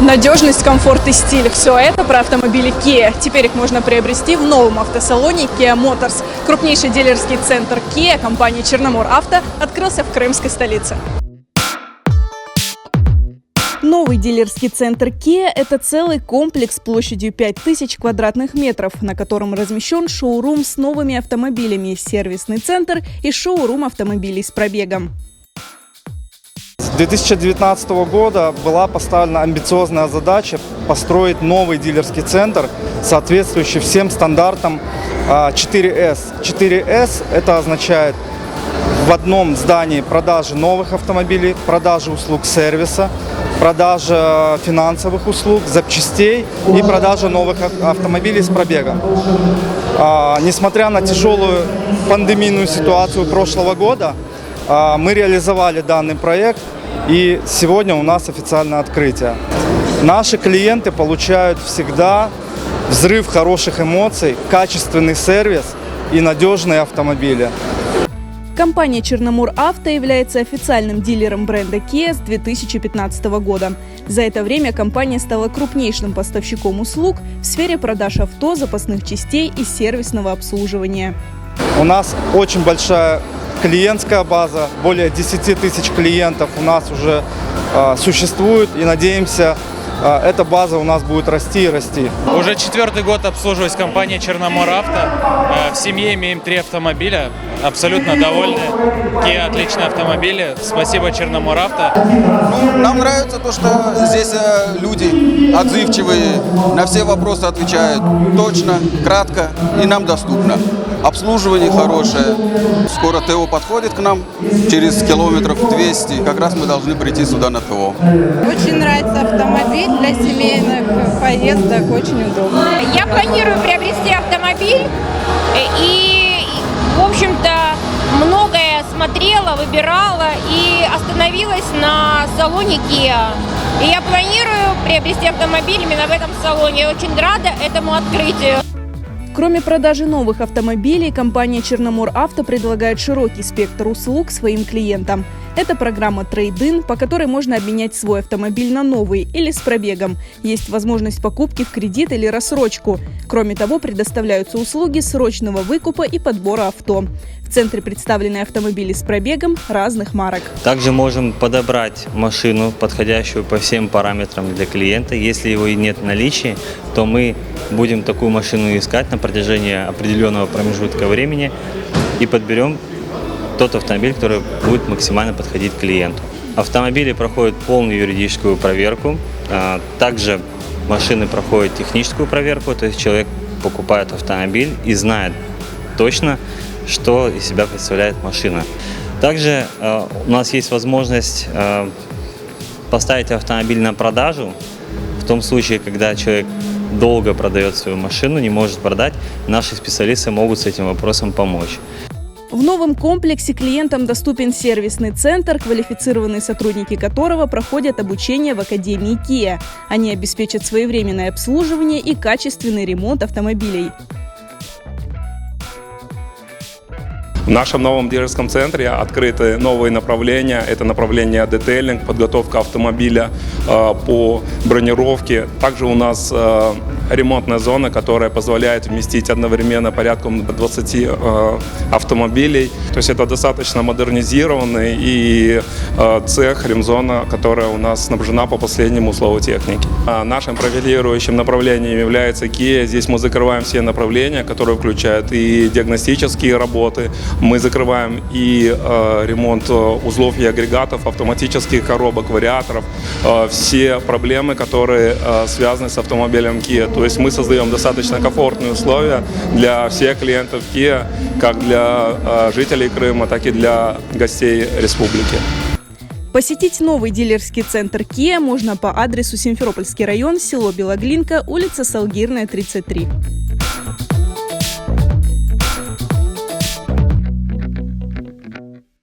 Надежность, комфорт и стиль – все это про автомобили Kia. Теперь их можно приобрести в новом автосалоне Kia Motors. Крупнейший дилерский центр Kia компании Черномор Авто открылся в крымской столице. Новый дилерский центр Kia – это целый комплекс площадью 5000 квадратных метров, на котором размещен шоурум с новыми автомобилями, сервисный центр и шоурум автомобилей с пробегом. С 2019 года была поставлена амбициозная задача построить новый дилерский центр, соответствующий всем стандартам 4S. 4S – это означает в одном здании продажи новых автомобилей, продажи услуг сервиса, продажа финансовых услуг, запчастей и продажа новых автомобилей с пробегом. Несмотря на тяжелую пандемийную ситуацию прошлого года, мы реализовали данный проект, и сегодня у нас официальное открытие. Наши клиенты получают всегда взрыв хороших эмоций, качественный сервис и надежные автомобили. Компания «Черномор Авто» является официальным дилером бренда Kia с 2015 года. За это время компания стала крупнейшим поставщиком услуг в сфере продаж авто, запасных частей и сервисного обслуживания. У нас очень большая клиентская база, более 10 тысяч клиентов у нас уже существует, и надеемся, эта база у нас будет расти и расти. Уже 4-й год обслуживаюсь компанией «Черномор Авто». В семье имеем 3 автомобиля, абсолютно довольны. Kia отличные автомобили. Спасибо «Черномор Авто». Нам нравится то, что здесь люди отзывчивые, на все вопросы отвечают точно, кратко и нам доступно. Обслуживание хорошее. Скоро ТО подходит к нам, через километров 200. Как раз мы должны прийти сюда на ТО. Очень нравится автомобиль для семейных поездок, очень удобно. Я планирую приобрести автомобиль и, в общем-то, многое смотрела, выбирала и остановилась на салоне Kia. И я планирую приобрести автомобиль именно в этом салоне. Я очень рада этому открытию. Кроме продажи новых автомобилей, компания «Черномор Авто» предлагает широкий спектр услуг своим клиентам. Это программа «Трейд-ин», по которой можно обменять свой автомобиль на новый или с пробегом. Есть возможность покупки в кредит или рассрочку. Кроме того, предоставляются услуги срочного выкупа и подбора авто. В центре представлены автомобили с пробегом разных марок. Также можем подобрать машину, подходящую по всем параметрам для клиента. Если его и нет в наличии, то мы будем такую машину искать на протяжении определенного промежутка времени и подберем тот автомобиль, который будет максимально подходить клиенту. Автомобили проходят полную юридическую проверку. Также машины проходят техническую проверку, то есть человек покупает автомобиль и знает точно, что из себя представляет машина. Также у нас есть возможность поставить автомобиль на продажу. В том случае, когда человек долго продает свою машину, не может продать, наши специалисты могут с этим вопросом помочь. В новом комплексе клиентам доступен сервисный центр, квалифицированные сотрудники которого проходят обучение в Академии Kia. Они обеспечат своевременное обслуживание и качественный ремонт автомобилей. В нашем новом дилерском центре открыты новые направления. Это направление детейлинг, подготовка автомобиля по бронировке. Также у нас ремонтная зона, которая позволяет вместить одновременно порядком 20 автомобилей. То есть это достаточно модернизированный и цех, ремзона, которая у нас снабжена по последнему слову техники. Нашим профилирующим направлением является Kia. Здесь мы закрываем все направления, которые включают и диагностические работы. Мы закрываем и ремонт узлов и агрегатов, автоматических коробок, вариаторов, все проблемы, которые связаны с автомобилем Kia. То есть мы создаем достаточно комфортные условия для всех клиентов Kia, как для жителей Крыма, так и для гостей республики. Посетить новый дилерский центр Kia можно по адресу Симферопольский район, село Белоглинка, улица Салгирная, 33.